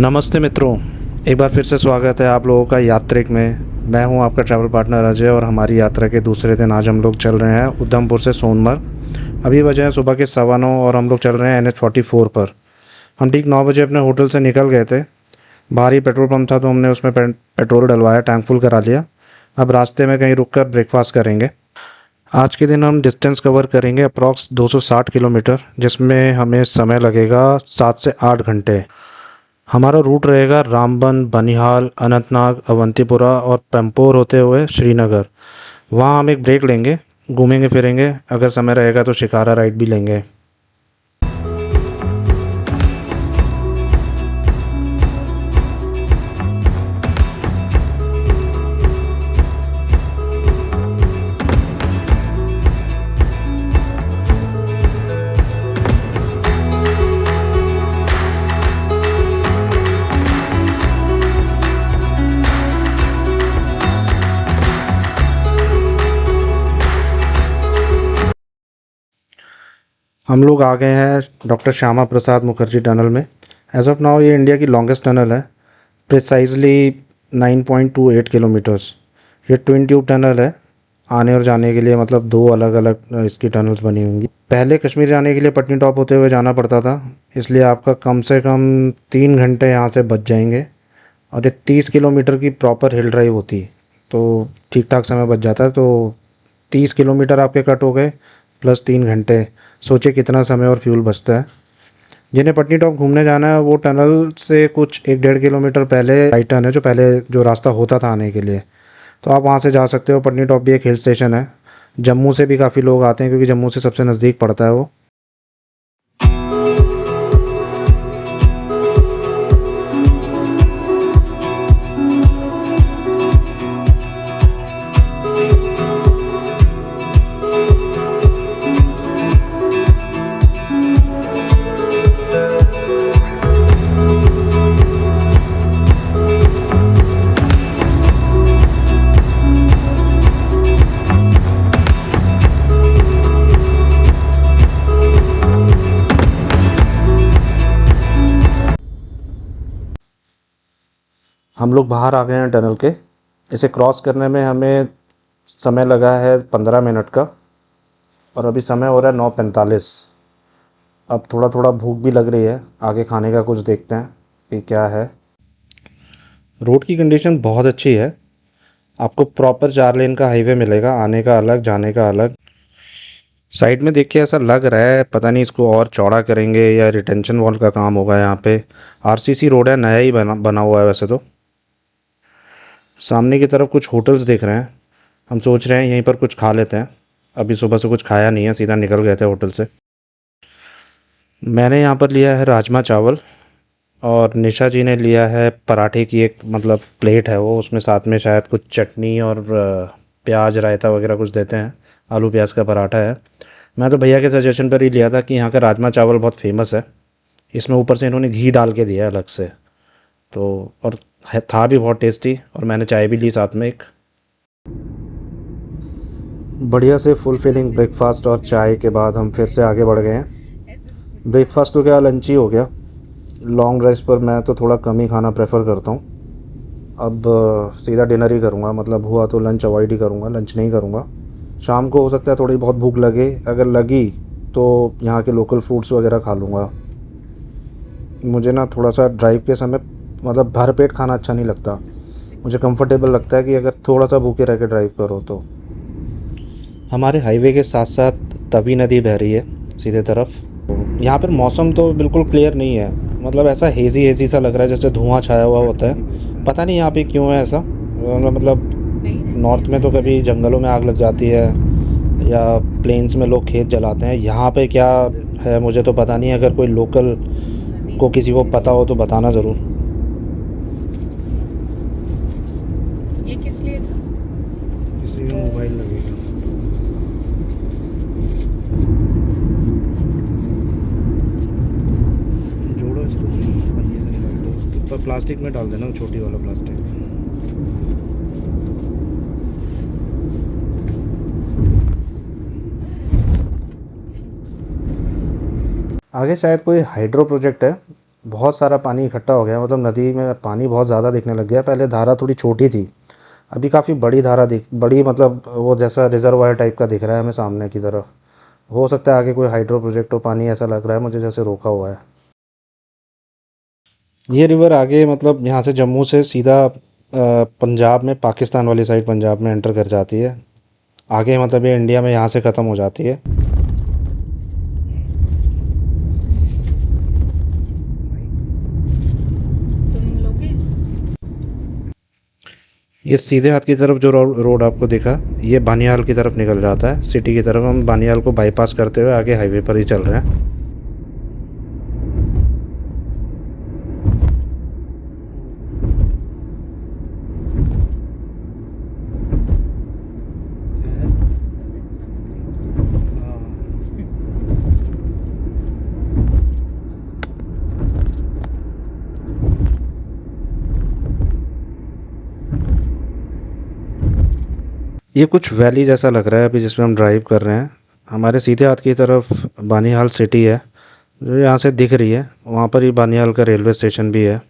नमस्ते मित्रों, एक बार फिर से स्वागत है आप लोगों का यात्रिक में। मैं हूं आपका ट्रैवल पार्टनर अजय और हमारी यात्रा के दूसरे दिन आज हम लोग चल रहे हैं उधमपुर से सोनमर्ग। अभी बजे हैं सुबह के 9:15 और हम लोग चल रहे हैं NH 44 पर। हम ठीक 9 बजे अपने होटल से निकल गए थे। बाहर ही पेट्रोल पंप था तो हमने उसमें पेट्रोल डलवाया, टैंक फुल करा लिया। अब रास्ते में कहीं रुक कर ब्रेकफास्ट करेंगे। आज के दिन हम डिस्टेंस कवर करेंगे अप्रॉक्स 260 किलोमीटर, जिसमें हमें समय लगेगा 7 से 8 घंटे। हमारा रूट रहेगा रामबन, बनिहाल, अनंतनाग, अवंतीपुरा और पैंपोर होते हुए श्रीनगर। वहाँ हम एक ब्रेक लेंगे, घूमेंगे फिरेंगे, अगर समय रहेगा तो शिकारा राइड भी लेंगे। हम लोग आ गए हैं डॉक्टर श्यामा प्रसाद मुखर्जी टनल में। एज ऑफ नाउ ये इंडिया की लॉन्गेस्ट टनल है, प्रिसाइजली 9.28 किलोमीटर्स। ये ट्विन ट्यूब टनल है। आने और जाने के लिए मतलब दो अलग अलग इसकी टनल्स बनी होंगी। पहले कश्मीर जाने के लिए पटनी टॉप होते हुए जाना पड़ता था, इसलिए आपका कम से कम 3 घंटे यहाँ से बच जाएंगे। और ये 30 किलोमीटर की प्रॉपर हिल ड्राइव होती, तो ठीक ठाक समय बच जाता है। तो 30 किलोमीटर आपके कट हो गए प्लस 3 घंटे। सोचिए कितना समय और फ्यूल बचता है। जिन्हें पटनी टॉप घूमने जाना है वो टनल से कुछ 1-1.5 किलोमीटर पहले राइट टर्न है, जो पहले जो रास्ता होता था आने के लिए, तो आप वहाँ से जा सकते हो। पटनी टॉप भी एक हिल स्टेशन है। जम्मू से भी काफ़ी लोग आते हैं क्योंकि जम्मू से सबसे नज़दीक पड़ता है वो। हम लोग बाहर आ गए हैं टनल के। इसे क्रॉस करने में हमें समय लगा है 15 मिनट का और अभी समय हो रहा है 9:45। अब थोड़ा थोड़ा भूख भी लग रही है, आगे खाने का कुछ देखते हैं कि क्या है। रोड की कंडीशन बहुत अच्छी है। आपको प्रॉपर 4 लेन का हाईवे मिलेगा, आने का अलग जाने का अलग। साइड में देख के ऐसा लग रहा है पता नहीं इसको और चौड़ा करेंगे या रिटेंशन वॉल का काम होगा। यहाँ पे RCC रोड है, नया ही बना हुआ है वैसे तो। सामने की तरफ कुछ होटल्स दिख रहे हैं। हम सोच रहे हैं यहीं पर कुछ खा लेते हैं। अभी सुबह से कुछ खाया नहीं है, सीधा निकल गए थे होटल से। मैंने यहाँ पर लिया है राजमा चावल और निशा जी ने लिया है पराठे की एक मतलब प्लेट है वो, उसमें साथ में शायद कुछ चटनी और प्याज रायता वगैरह कुछ देते हैं। आलू प्याज का पराठा है। मैं तो भैया के सजेशन पर ही लिया था कि यहाँ का राजमा चावल बहुत फेमस है। इसमें ऊपर से इन्होंने घी डाल के दिया है अलग से, तो और था भी बहुत टेस्टी। और मैंने चाय भी ली साथ में एक। बढ़िया से फुलफिलिंग ब्रेकफास्ट और चाय के बाद हम फिर से आगे बढ़ गए हैं। ब्रेकफास्ट तो क्या, लंच ही हो गया। लॉन्ग ड्राइव पर मैं तो थोड़ा कम ही खाना प्रेफर करता हूँ। अब सीधा डिनर ही करूँगा, मतलब हुआ तो लंच अवॉइड ही करूँगा, लंच नहीं करूँगा। शाम को हो सकता है थोड़ी बहुत भूख लगे, अगर लगी तो यहाँ के लोकल फ्रूट्स वगैरह खा लूँगा। मुझे ना थोड़ा सा ड्राइव के समय मतलब भर पेट खाना अच्छा नहीं लगता। मुझे कंफर्टेबल लगता है कि अगर थोड़ा सा भूखे रह के ड्राइव करो तो। हमारे हाईवे के साथ साथ तवी नदी बह रही है सीधे तरफ। यहाँ पर मौसम तो बिल्कुल क्लियर नहीं है, मतलब ऐसा हेज़ी हेज़ी सा लग रहा है जैसे धुआं छाया हुआ होता है। पता नहीं यहाँ पे क्यों है ऐसा। मतलब नॉर्थ में तो कभी जंगलों में आग लग जाती है या प्लेन्स में लोग खेत जलाते हैं, यहाँ पे क्या है मुझे तो पता नहीं है। अगर कोई लोकल को किसी को पता हो तो बताना ज़रूर। ये किस लिए था? किसी में मोबाइल लगेगा। जोड़ो इसको, पन्नी से निकाल दो, उसके ऊपर प्लास्टिक में डाल देना, छोटी वाला प्लास्टिक। आगे शायद कोई हाइड्रो प्रोजेक्ट है, बहुत सारा पानी इकट्ठा हो गया, मतलब नदी में पानी बहुत ज़्यादा दिखने लग गया। पहले धारा थोड़ी छोटी थी, अभी काफ़ी बड़ी धारा दिख बड़ी, मतलब वो जैसा रिजर्वायर टाइप का दिख रहा है हमें सामने की तरफ। हो सकता है आगे कोई हाइड्रो प्रोजेक्ट हो, पानी ऐसा लग रहा है मुझे जैसे रोका हुआ है। ये रिवर आगे मतलब यहाँ से जम्मू से सीधा पंजाब में, पाकिस्तान वाली साइड पंजाब में एंटर कर जाती है। आगे मतलब ये इंडिया में यहाँ से ख़त्म हो जाती है। तुम लोगे? ये सीधे हाथ की तरफ जो रोड आपको दिखा, ये बानियाल की तरफ निकल जाता है, सिटी की तरफ। हम बानियाल को बाईपास करते हुए आगे हाईवे पर ही चल रहे हैं। देखो सामने ग्रीन। ये कुछ वैली जैसा लग रहा है अभी जिसमें हम ड्राइव कर रहे हैं। हमारे सीधे हाथ की तरफ बानिहाल सिटी है जो यहाँ से दिख रही है, वहाँ पर ही बानिहाल का रेलवे स्टेशन भी है।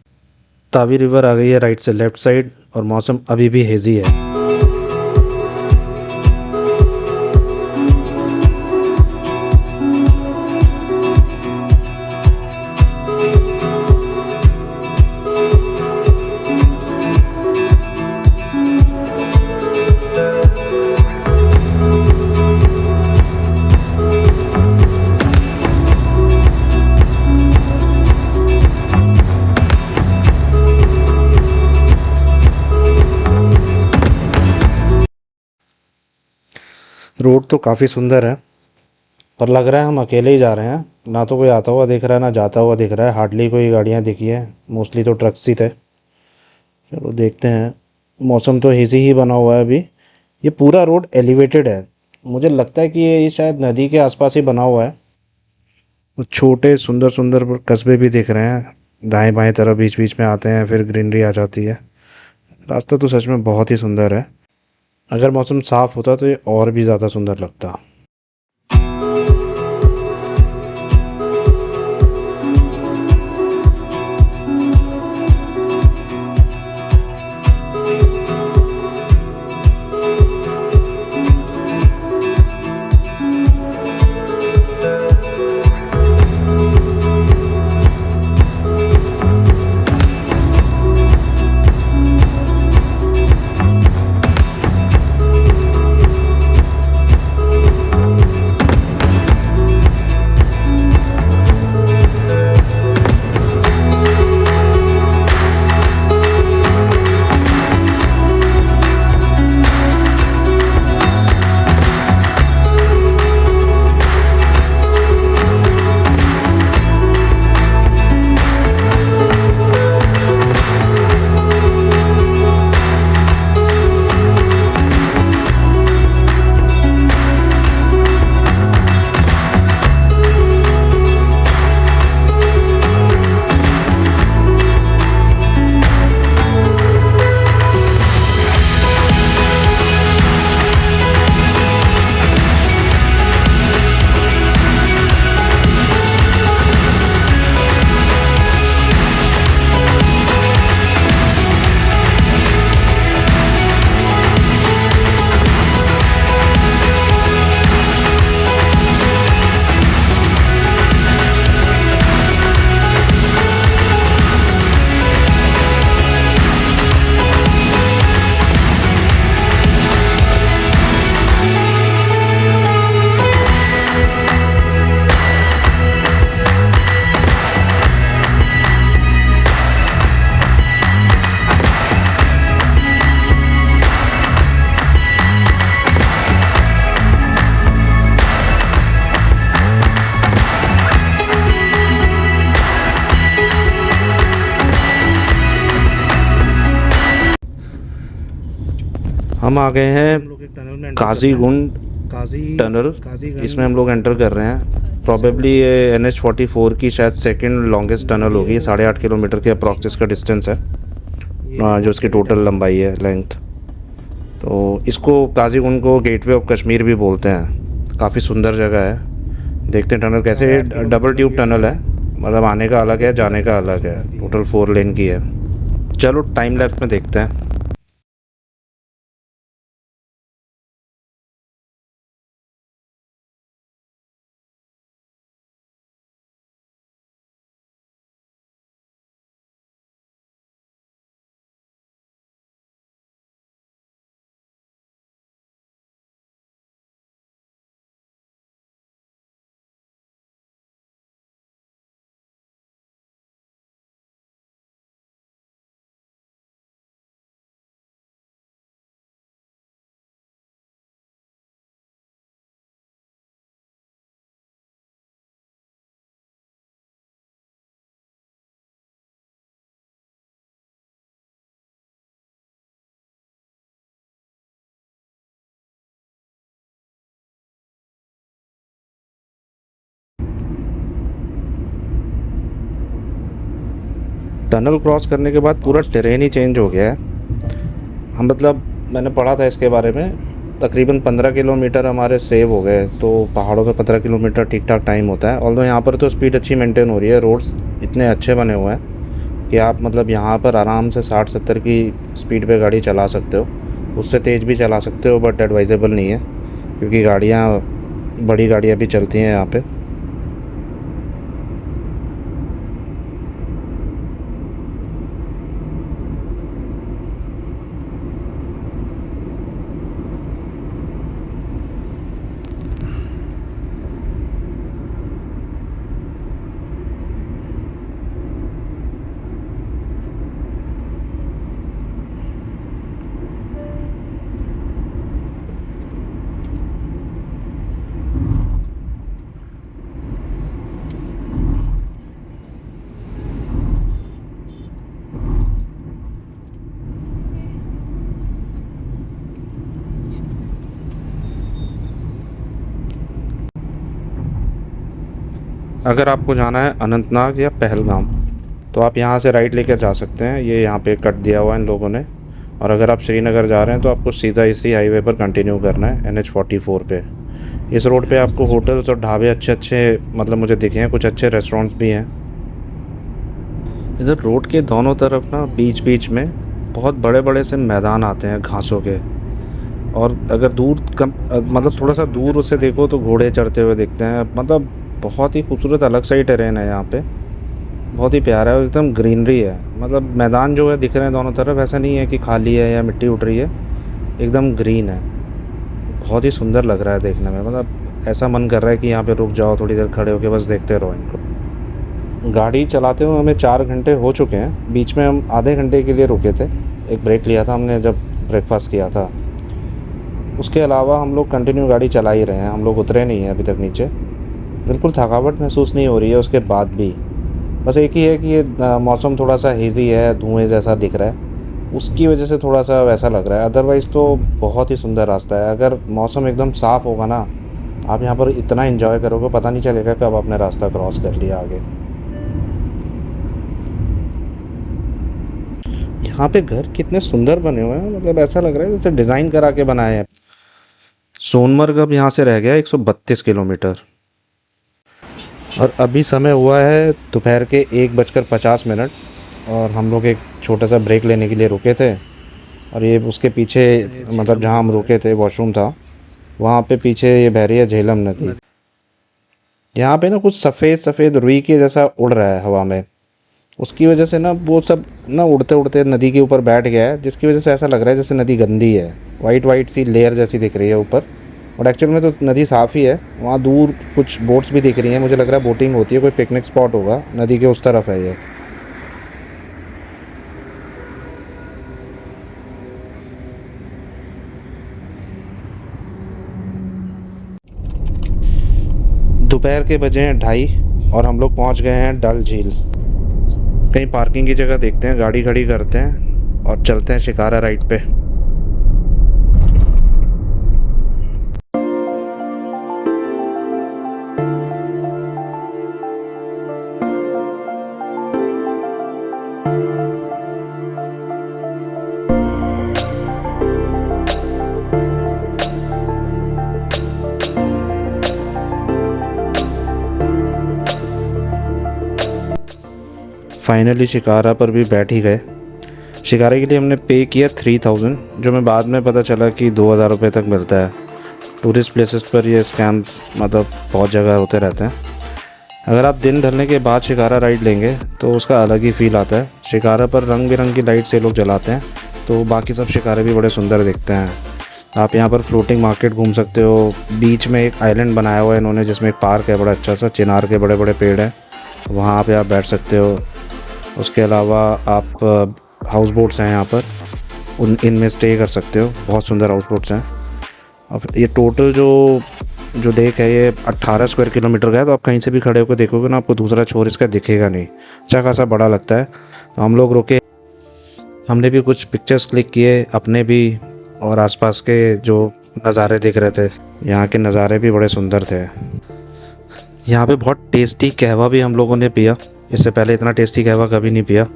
तावी रिवर आ गई है राइट से लेफ़्ट साइड, और मौसम अभी भी हेज़ी है। रोड तो काफ़ी सुंदर है, पर लग रहा है हम अकेले ही जा रहे हैं। ना तो कोई आता हुआ दिख रहा है, ना जाता हुआ दिख रहा है। हार्डली कोई गाड़ियाँ दिखी है, मोस्टली तो ट्रक्स ही थे। चलो देखते हैं। मौसम तो हेज़ी ही बना हुआ है अभी। ये पूरा रोड एलिवेटेड है, मुझे लगता है कि ये शायद नदी के आसपास ही बना हुआ है। वो छोटे सुंदर सुंदर कस्बे भी दिख रहे हैं दाएं बाएं तरफ, बीच बीच में आते हैं, फिर ग्रीनरी आ जाती है। रास्ता तो सच में बहुत ही सुंदर है। अगर मौसम साफ़ होता तो ये और भी ज़्यादा सुंदर लगता। हम आ गए हैं काजीगुंड टनल। इसमें हम लोग एंटर कर रहे हैं। प्रॉबेबली ये NH-44 की शायद सेकंड लॉन्गेस्ट टनल होगी। 8.5 किलोमीटर के अप्रॉक्स इसका डिस्टेंस है, जो इसकी टोटल लंबाई है, लेंथ। तो इसको काजीगुंड को गेटवे ऑफ कश्मीर भी बोलते हैं। काफ़ी सुंदर जगह है। देखते हैं टनल कैसे। डबल ट्यूब टनल है, मतलब आने का अलग है, जाने का अलग है। टोटल 4 लेन की है। चलो टाइम लैप्स में देखते हैं। टनल क्रॉस करने के बाद पूरा टेरेन ही चेंज हो गया है। हम मतलब मैंने पढ़ा था इसके बारे में, तकरीबन 15 किलोमीटर हमारे सेव हो गए। तो पहाड़ों पे 15 किलोमीटर ठीक ठाक टाइम होता है। ऑल्दो यहाँ पर तो स्पीड अच्छी मेंटेन हो रही है, रोड्स इतने अच्छे बने हुए हैं कि आप मतलब यहाँ पर आराम से 60-70 की स्पीड पे गाड़ी चला सकते हो। उससे तेज़ भी चला सकते हो, बट एडवाइजेबल नहीं है क्योंकि गाड़ियाँ, बड़ी गाड़ियाँ भी चलती हैं यहाँ पे। अगर आपको जाना है अनंतनाग या पहलगाम तो आप यहाँ से राइट लेकर जा सकते हैं। ये यहाँ पे कट दिया हुआ है इन लोगों ने। और अगर आप श्रीनगर जा रहे हैं तो आपको सीधा इसी हाईवे पर कंटिन्यू करना है, NH 44 पे। इस रोड पे आपको होटल्स और ढाबे अच्छे अच्छे मतलब मुझे दिखे हैं, कुछ अच्छे रेस्टोरेंट्स भी हैं। इधर रोड के दोनों तरफ ना बीच बीच में बहुत बड़े बड़े से मैदान आते हैं घासों के। और अगर दूर कम मतलब थोड़ा सा दूर उससे देखो तो घोड़े चढ़ते हुए दिखते हैं। मतलब बहुत ही खूबसूरत अलग सा ही टेरेन है यहाँ पे। बहुत ही प्यारा है और एकदम ग्रीनरी है। मतलब मैदान जो है दिख रहे हैं दोनों तरफ, ऐसा नहीं है कि खाली है या मिट्टी उठ रही है, एकदम ग्रीन है। बहुत ही सुंदर लग रहा है देखने में। मतलब ऐसा मन कर रहा है कि यहाँ पे रुक जाओ, थोड़ी देर खड़े होकर बस देखते रहो इनको। गाड़ी चलाते हुए हमें 4 घंटे हो चुके हैं। बीच में हम आधे घंटे के लिए रुके थे, एक ब्रेक लिया था हमने जब ब्रेकफास्ट किया था। उसके अलावा हम लोग कंटिन्यू गाड़ी चला ही रहे हैं। हम लोग उतरे नहीं हैं अभी तक नीचे। बिल्कुल थकावट महसूस नहीं हो रही है उसके बाद भी। बस एक ही है कि ये मौसम थोड़ा सा हेज़ी है, धुएँ जैसा दिख रहा है, उसकी वजह से थोड़ा सा वैसा लग रहा है। अदरवाइज़ तो बहुत ही सुंदर रास्ता है। अगर मौसम एकदम साफ़ होगा ना, आप यहाँ पर इतना एंजॉय करोगे, पता नहीं चलेगा कब आपने रास्ता क्रॉस कर लिया आगे। यहाँ पे घर कितने सुंदर बने हुए हैं, मतलब ऐसा लग रहा है जैसे डिज़ाइन करा के बनाए हैं। सोनमर्ग अब यहाँ से रह गया 132 किलोमीटर। और अभी समय हुआ है दोपहर के 1:50। और हम लोग एक छोटा सा ब्रेक लेने के लिए रुके थे। और ये उसके पीछे मतलब जहाँ हम रुके थे वॉशरूम था, वहाँ पे पीछे ये बह रही है झेलम नदी। यहाँ पे ना कुछ सफ़ेद सफ़ेद रुई के जैसा उड़ रहा है हवा में। उसकी वजह से ना वो सब ना उड़ते उड़ते नदी के ऊपर बैठ गया है, जिसकी वजह से ऐसा लग रहा है जैसे नदी गंदी है। वाइट वाइट सी लेयर जैसी दिख रही है ऊपर। और एक्चुअल में तो नदी साफ़ ही है। वहाँ दूर कुछ बोट्स भी दिख रही हैं, मुझे लग रहा है बोटिंग होती है, कोई पिकनिक स्पॉट होगा, नदी के उस तरफ है ये। दोपहर के बजे हैं 2:30 और हम लोग पहुँच गए हैं डल झील। कहीं पार्किंग की जगह देखते हैं, गाड़ी खड़ी करते हैं और चलते हैं शिकारा राइड पे। फाइनली शिकारा पर भी बैठ ही गए। शिकारा के लिए हमने पे किया 3000, जो मैं बाद में पता चला कि 2000 रुपये तक मिलता है। टूरिस्ट प्लेसेस पर ये स्कैम्स मतलब बहुत जगह होते रहते हैं। अगर आप दिन ढलने के बाद शिकारा राइड लेंगे तो उसका अलग ही फील आता है। शिकारा पर रंग बिरंगी लाइट से लोग जलाते हैं, तो बाकी सब शिकारे भी बड़े सुंदर दिखते हैं। आप यहाँ पर फ्लोटिंग मार्केट घूम सकते हो। बीच में एक आइलैंड बनाया हुआ है इन्होंने, जिसमें एक पार्क है बड़ा अच्छा सा, चिनार के बड़े बड़े पेड़ हैं, वहाँ पे आप बैठ सकते हो। उसके अलावा आप हाउस बोट्स हैं यहाँ पर, इनमें स्टे कर सकते हो। बहुत सुंदर हाउस बोट्स हैं। अब ये टोटल जो लेक है ये 18 स्क्वायर किलोमीटर का है, तो आप कहीं से भी खड़े होकर देखोगे ना, आपको दूसरा छोर इसका दिखेगा नहीं। अच्छा खासा बड़ा लगता है। तो हम लोग रुके, हमने भी कुछ पिक्चर्स क्लिक किए अपने भी, और आसपास के जो नज़ारे दिख रहे थे, यहाँ के नज़ारे भी बड़े सुंदर थे। यहाँ पे बहुत टेस्टी कहवा भी हम लोगों ने पिया। इससे पहले इतना टेस्टी कहवा कभी नहीं पिया।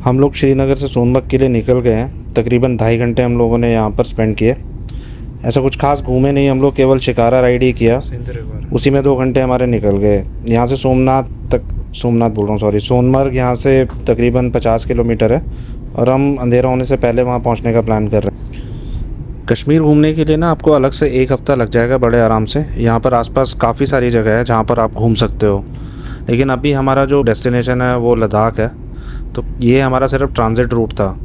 हम लोग श्रीनगर से सोनमर्ग के लिए निकल गए हैं। तकरीबन 2.5 घंटे हम लोगों ने यहाँ पर स्पेंड किए। ऐसा कुछ खास घूमे नहीं हम लोग, केवल शिकारा राइड ही किया, उसी में 2 घंटे हमारे निकल गए। यहाँ से सोनमर्ग यहाँ से तकरीबन 50 किलोमीटर है, और हम अंधेरा होने से पहले वहाँ पहुँचने का प्लान कर रहे हैं। कश्मीर घूमने के लिए ना आपको अलग से 1 हफ़्ता लग जाएगा बड़े आराम से। यहाँ पर आसपास काफ़ी सारी जगह है जहाँ पर आप घूम सकते हो, लेकिन अभी हमारा जो डेस्टिनेशन है वो लद्दाख है, तो ये हमारा सिर्फ ट्रांजिट रूट था।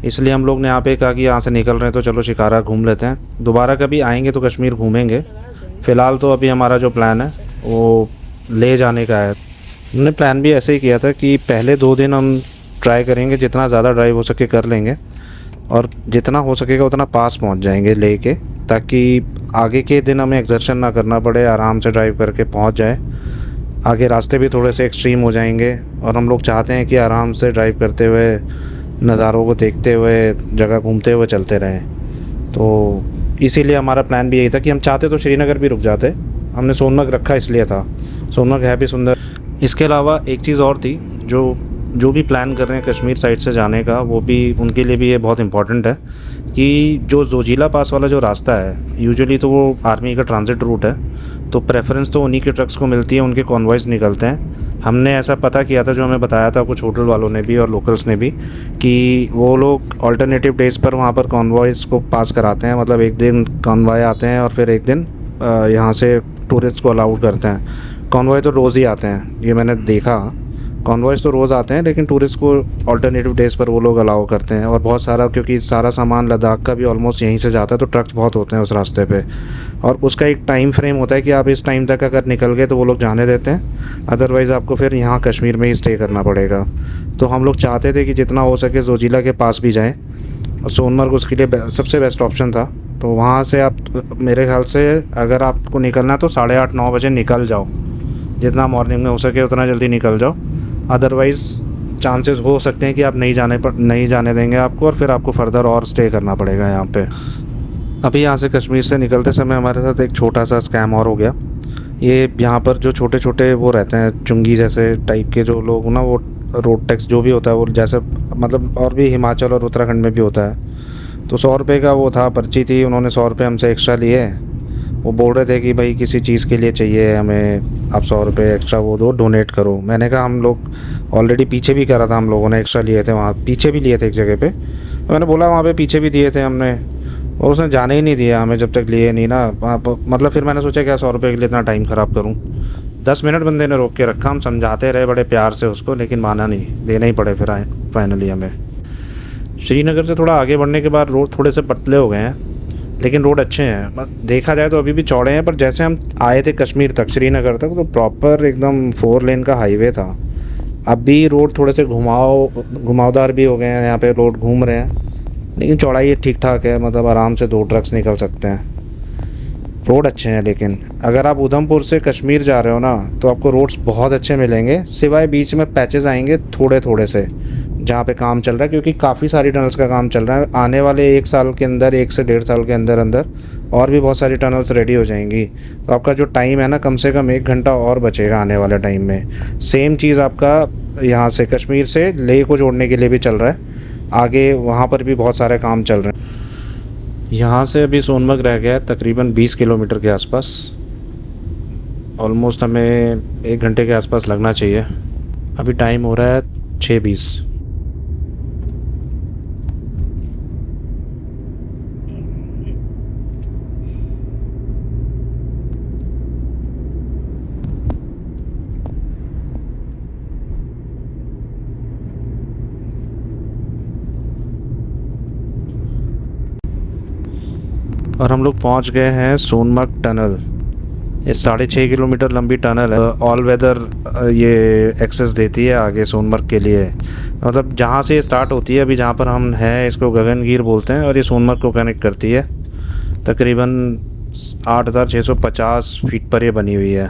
इसलिए हम लोग ने यहाँ पे कहा कि यहाँ से निकल रहे हैं तो चलो शिकारा घूम लेते हैं। दोबारा कभी आएंगे तो कश्मीर घूमेंगे। फ़िलहाल तो अभी हमारा जो प्लान है वो ले जाने का है। हमने प्लान भी ऐसे ही किया था कि पहले 2 दिन हम ट्राई करेंगे, जितना ज़्यादा ड्राइव हो सके कर लेंगे, और जितना हो सकेगा उतना पास पहुँच जाएंगे ले के, ताकि आगे के दिन हमें एक्सर्शन ना करना पड़े, आराम से ड्राइव करके पहुँच जाए। आगे रास्ते भी थोड़े से एक्सट्रीम हो जाएंगे, और हम लोग चाहते हैं कि आराम से ड्राइव करते हुए, नज़ारों को देखते हुए, जगह घूमते हुए चलते रहें। तो इसीलिए हमारा प्लान भी यही था कि हम चाहते तो श्रीनगर भी रुक जाते, हमने सोनमर्ग रखा इसलिए था। सोनमर्ग है भी सुंदर। इसके अलावा एक चीज़ और थी, जो भी प्लान कर रहे हैं कश्मीर साइड से जाने का, वो भी उनके लिए भी ये बहुत इम्पॉर्टेंट है कि जो जोजिला पास वाला जो रास्ता है, यूजुअली तो वो आर्मी का ट्रांजिट रूट है, तो प्रेफरेंस तो उन्हीं के ट्रक्स को मिलती है, उनके कॉन्वॉयज़ निकलते हैं। हमने ऐसा पता किया था, जो हमें बताया था कुछ होटल वालों ने भी और लोकल्स ने भी, कि वो लोग अल्टरनेटिव डेज़ पर वहाँ पर कॉन्वॉयज़ को पास कराते हैं। मतलब एक दिन कॉन्वॉय आते हैं और फिर एक दिन यहाँ से टूरिस्ट को अलाउड करते हैं। कॉन्वॉय तो रोज़ ही आते हैं, ये मैंने देखा। कॉन्वॉयज़ तो रोज़ आते हैं, लेकिन टूरिस्ट को अल्टरनेटिव डेज़ पर वो लोग अलाउ करते हैं। और बहुत सारा, क्योंकि सारा सामान लद्दाख का भी ऑलमोस्ट यहीं से जाता है, तो ट्रक्स बहुत होते हैं उस रास्ते पे, और उसका एक टाइम फ्रेम होता है कि आप इस टाइम तक अगर निकल गए तो वो लोग जाने देते हैं, अदरवाइज़ आपको फिर यहाँ कश्मीर में ही स्टे करना पड़ेगा। तो हम लोग चाहते थे कि जितना हो सके जोजिला के पास भी जाएँ, और सोनमर्ग उसके लिए सबसे बेस्ट ऑप्शन था। तो वहाँ से आप, मेरे ख्याल से अगर आपको निकलना है तो 8:30-9 बजे निकल जाओ, जितना मॉर्निंग में हो सके उतना जल्दी निकल जाओ। अदरवाइज़ चांसेस हो सकते हैं कि आप नहीं जाने देंगे आपको, और फिर आपको फर्दर और स्टे करना पड़ेगा यहाँ पे। अभी यहाँ से कश्मीर से निकलते समय हमारे साथ एक छोटा सा स्कैम और हो गया। ये यहाँ पर जो छोटे छोटे वो रहते हैं, चुंगी जैसे टाइप के जो लोग ना, वो रोड टैक्स जो भी होता है वो जैसे, मतलब और भी हिमाचल और उत्तराखंड में भी होता है, तो 100 रुपये का वो था, पर्ची थी। उन्होंने 100 रुपये हमसे एक्स्ट्रा लिए। वो बोल रहे थे कि भाई किसी चीज़ के लिए चाहिए हमें, आप 100 रुपये एक्स्ट्रा वो दो, डोनेट करो। मैंने कहा हम लोग ऑलरेडी पीछे भी करा था, हम लोगों ने एक्स्ट्रा लिए थे, वहाँ पीछे भी लिए थे एक जगह पे। तो मैंने बोला वहाँ पे पीछे भी दिए थे हमने, और उसने जाने ही नहीं दिया हमें जब तक लिए नहीं ना। मतलब फिर मैंने सोचा क्या 100 रुपये के लिए इतना टाइम ख़राब करूँ। 10 मिनट बंदे ने रोक के रखा, हम समझाते रहे बड़े प्यार से उसको, लेकिन माना नहीं, देने ही पड़े फिर आए फाइनली हमें। श्रीनगर से थोड़ा आगे बढ़ने के बाद रोड थोड़े से पतले हो गए हैं, लेकिन रोड अच्छे हैं। देखा जाए तो अभी भी चौड़े हैं, पर जैसे हम आए थे कश्मीर तक, श्रीनगर तक, तो प्रॉपर एकदम 4 लेन का हाईवे था। अब भी रोड थोड़े से घुमावदार भी हो गए हैं, यहाँ पे रोड घूम रहे हैं, लेकिन चौड़ाई ठीक ठाक है, मतलब आराम से 2 ट्रक्स निकल सकते हैं। रोड अच्छे हैं, लेकिन अगर आप उधमपुर से कश्मीर जा रहे हो ना तो आपको रोड्स बहुत अच्छे मिलेंगे, सिवाय बीच में पैचेस आएंगे थोड़े थोड़े से जहाँ पे काम चल रहा है, क्योंकि काफ़ी सारी टनल्स का काम चल रहा है। आने वाले 1 साल के अंदर, 1 से 1.5 साल के अंदर अंदर और भी बहुत सारी टनल्स रेडी हो जाएंगी। तो आपका जो टाइम है ना, कम से कम 1 घंटा और बचेगा आने वाले टाइम में। सेम चीज़ आपका यहाँ से कश्मीर से लेह को जोड़ने के लिए भी चल रहा है, आगे वहाँ पर भी बहुत सारे काम चल रहे हैं। यहाँ से अभी सोनमर्ग रह गया है तकरीबन 20 किलोमीटर के आसपास। ऑलमोस्ट हमें 1 घंटे के आसपास लगना चाहिए। अभी टाइम हो रहा है 6:20। और हम लोग पहुंच गए हैं सोनमर्ग टनल। ये 6.5 किलोमीटर लंबी टनल है। ऑल वेदर ये एक्सेस देती है आगे सोनमर्ग के लिए। मतलब जहाँ से स्टार्ट होती है, अभी जहाँ पर हम हैं इसको गगनगीर बोलते हैं, और ये सोनमर्ग को कनेक्ट करती है। तकरीबन 8,650 फीट पर ये बनी हुई है।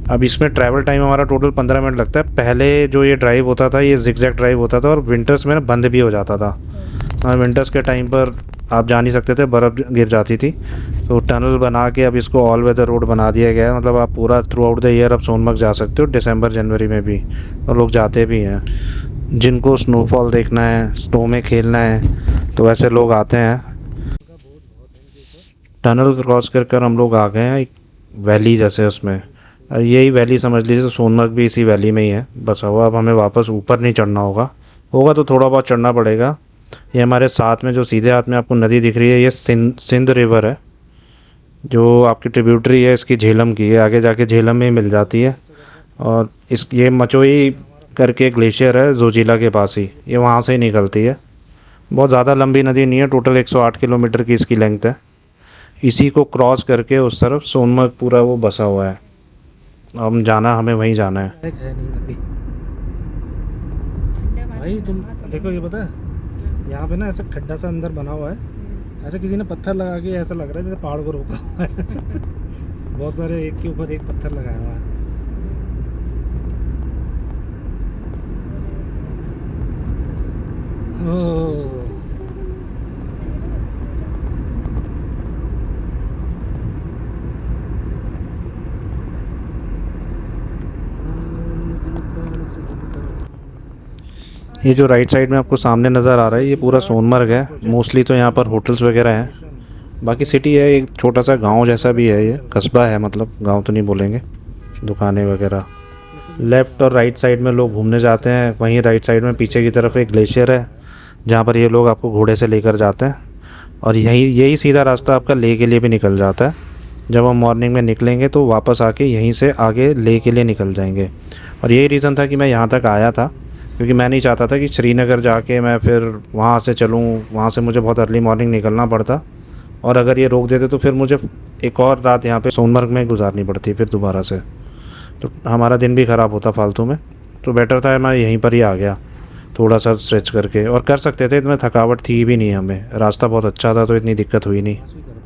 अब इसमें ट्रैवल टाइम हमारा टोटल 15 मिनट लगता है। पहले जो ये ड्राइव होता था, ये जिगजैग ड्राइव होता था, और विंटर्स में ना बंद भी हो जाता था। और विंटर्स के टाइम पर आप जा नहीं सकते थे, बर्फ़ गिर जाती थी। तो टनल बना के अब इसको ऑल वेदर रोड बना दिया गया है। मतलब आप पूरा थ्रू आउट द ईयर अब सोनमर्ग जा सकते हो, दिसंबर जनवरी में भी, और लोग जाते भी हैं। जिनको स्नोफॉल देखना है, स्नो में खेलना है, तो वैसे लोग आते हैं। टनल क्रॉस कर हम लोग आ गए हैं एक वैली जैसे उसमें। यही वैली समझ लीजिए, सोनमर्ग भी इसी वैली में ही है बसा हुआ। अब हमें वापस ऊपर नहीं चढ़ना होगा तो थोड़ा बहुत चढ़ना पड़ेगा। ये हमारे साथ में जो सीधे हाथ में आपको नदी दिख रही है, ये सिंध रिवर है, जो आपकी ट्रिब्यूटरी है इसकी झेलम की है। आगे जाके झेलम में ही मिल जाती है। और ये मचोई करके ग्लेशियर है जोजिला के पास ही, ये वहाँ से ही निकलती है। बहुत ज़्यादा लंबी नदी नहीं है, टोटल 108 किलोमीटर की इसकी लेंथ है। इसी को क्रॉस करके उस तरफ सोनमर्ग पूरा वो बसा हुआ है। हम हमें वहीं जाना है। है नहीं नदी ठंडे पानी भाई। में तुम नहाता देखो, नहीं। ये पता है यहाँ पे ना ऐसा खड्डा सा अंदर बना हुआ है। ऐसे किसी ने पत्थर लगा के ऐसा लग रहा है जैसे पहाड़ को रोका हुआ है। बहुत सारे एक के ऊपर एक पत्थर लगाया हुआ है। ओह, ये जो राइट साइड में आपको सामने नज़र आ रहा है, ये पूरा सोनमर्ग है। मोस्टली तो यहाँ पर होटल्स वगैरह हैं, बाकी सिटी है, एक छोटा सा गांव जैसा भी है। ये कस्बा है, मतलब गांव तो नहीं बोलेंगे, दुकानें वगैरह। लेफ़्ट और राइट साइड में लोग घूमने जाते हैं। वहीं राइट साइड में पीछे की तरफ एक ग्लेशियर है, जहाँ पर ये लोग आपको घोड़े से लेकर जाते हैं। और यही सीधा रास्ता आपका लेह के लिए भी निकल जाता है। जब हम मॉर्निंग में निकलेंगे तो वापस आके यहीं से आगे लेह के लिए निकल जाएंगे। और यही रीज़न था कि मैं यहाँ तक आया था, क्योंकि मैं नहीं चाहता था कि श्रीनगर जाके मैं फिर वहाँ से चलूँ। वहाँ से मुझे बहुत अर्ली मॉर्निंग निकलना पड़ता, और अगर ये रोक देते तो फिर मुझे एक और रात यहाँ पे सोनमर्ग में गुजारनी पड़ती फिर दोबारा से। तो हमारा दिन भी ख़राब होता फालतू में। तो बेटर था मैं यहीं पर ही आ गया, थोड़ा सा स्ट्रेच करके, और कर सकते थे। इतनी थकावट थी भी नहीं हमें, रास्ता बहुत अच्छा था तो इतनी दिक्कत हुई नहीं। ऐसे ही करता है।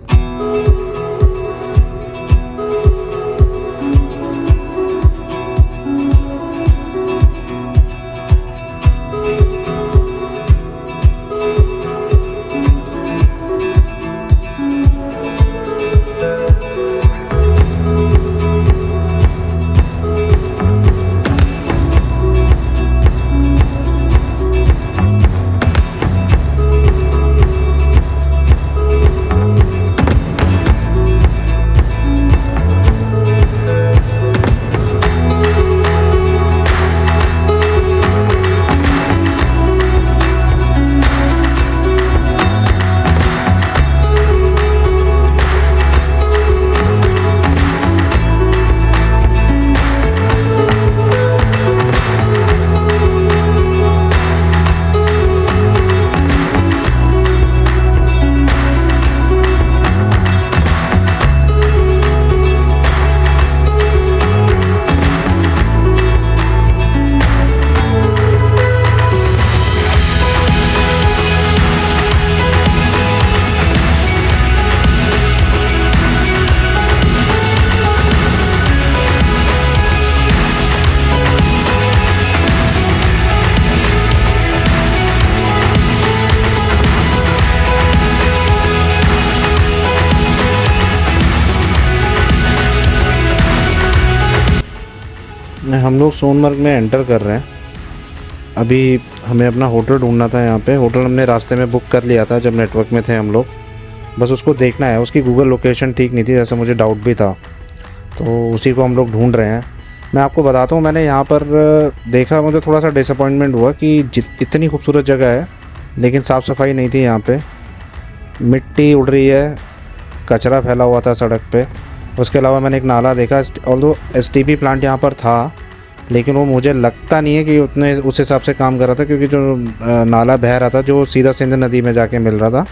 हम लोग सोनमर्ग में एंटर कर रहे हैं। अभी हमें अपना होटल ढूंढना था यहाँ पे। होटल हमने रास्ते में बुक कर लिया था जब नेटवर्क में थे हम लोग, बस उसको देखना है। उसकी गूगल लोकेशन ठीक नहीं थी, जैसे मुझे डाउट भी था, तो उसी को हम लोग ढूंढ रहे हैं। मैं आपको बताता हूँ, मैंने यहाँ पर देखा, मुझे थोड़ा सा डिसअपॉइंटमेंट हुआ कि इतनी खूबसूरत जगह है लेकिन साफ़ सफाई नहीं थी यहाँ पे। मिट्टी उड़ रही है, कचरा फैला हुआ था सड़क पे। उसके अलावा मैंने एक नाला देखा, ऑल्दो एसटीपी प्लांट यहाँ पर था, लेकिन वो मुझे लगता नहीं है कि उतने उस हिसाब से काम कर रहा था, क्योंकि जो नाला बह रहा था जो सीधा सिंध नदी में जाके मिल रहा था,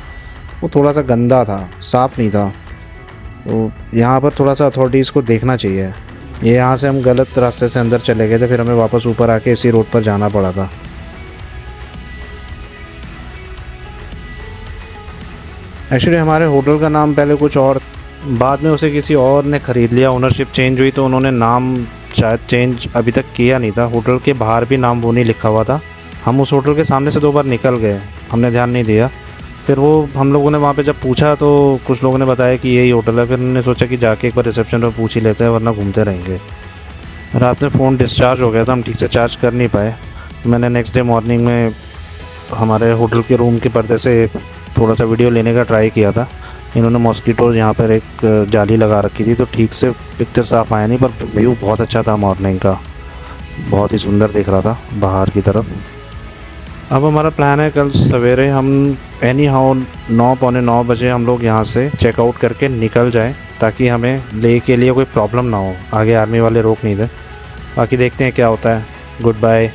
वो थोड़ा सा गंदा था, साफ़ नहीं था। तो यहाँ पर थोड़ा सा अथॉरिटीज़ को देखना चाहिए। ये यहाँ से हम गलत रास्ते से अंदर चले गए थे, फिर हमें वापस ऊपर आके इसी रोड पर जाना पड़ा था। एक्चुअली हमारे होटल का नाम पहले कुछ और, बाद में उसे किसी और ने ख़रीद लिया, ओनरशिप चेंज हुई तो उन्होंने नाम शायद चेंज अभी तक किया नहीं था। होटल के बाहर भी नाम वो नहीं लिखा हुआ था। हम उस होटल के सामने से 2 बार निकल गए, हमने ध्यान नहीं दिया। फिर वो हम लोगों ने वहाँ पे जब पूछा तो कुछ लोगों ने बताया कि यही होटल है। फिर उन्होंने सोचा कि जाके एक बार रिसेप्शन पर पूछ ही लेते हैं, वरना घूमते रहेंगे। रात में फ़ोन डिस्चार्ज हो गया था, हम ठीक से चार्ज कर नहीं पाए। मैंने नेक्स्ट डे मॉर्निंग में हमारे होटल के रूम के पर्दे से थोड़ा सा वीडियो लेने का ट्राई किया था। इन्होंने मॉस्किटो यहाँ पर एक जाली लगा रखी थी, तो ठीक से पिक्चर साफ आया नहीं, पर व्यू बहुत अच्छा था मॉर्निंग का, बहुत ही सुंदर दिख रहा था बाहर की तरफ। अब हमारा प्लान है कल सवेरे हम एनी हाउ 9 पौने 9 बजे हम लोग यहाँ से चेकआउट करके निकल जाएं, ताकि हमें ले के लिए कोई प्रॉब्लम ना हो, आगे आर्मी वाले रोक नहीं दे। बाकी देखते हैं क्या होता है। Good bye.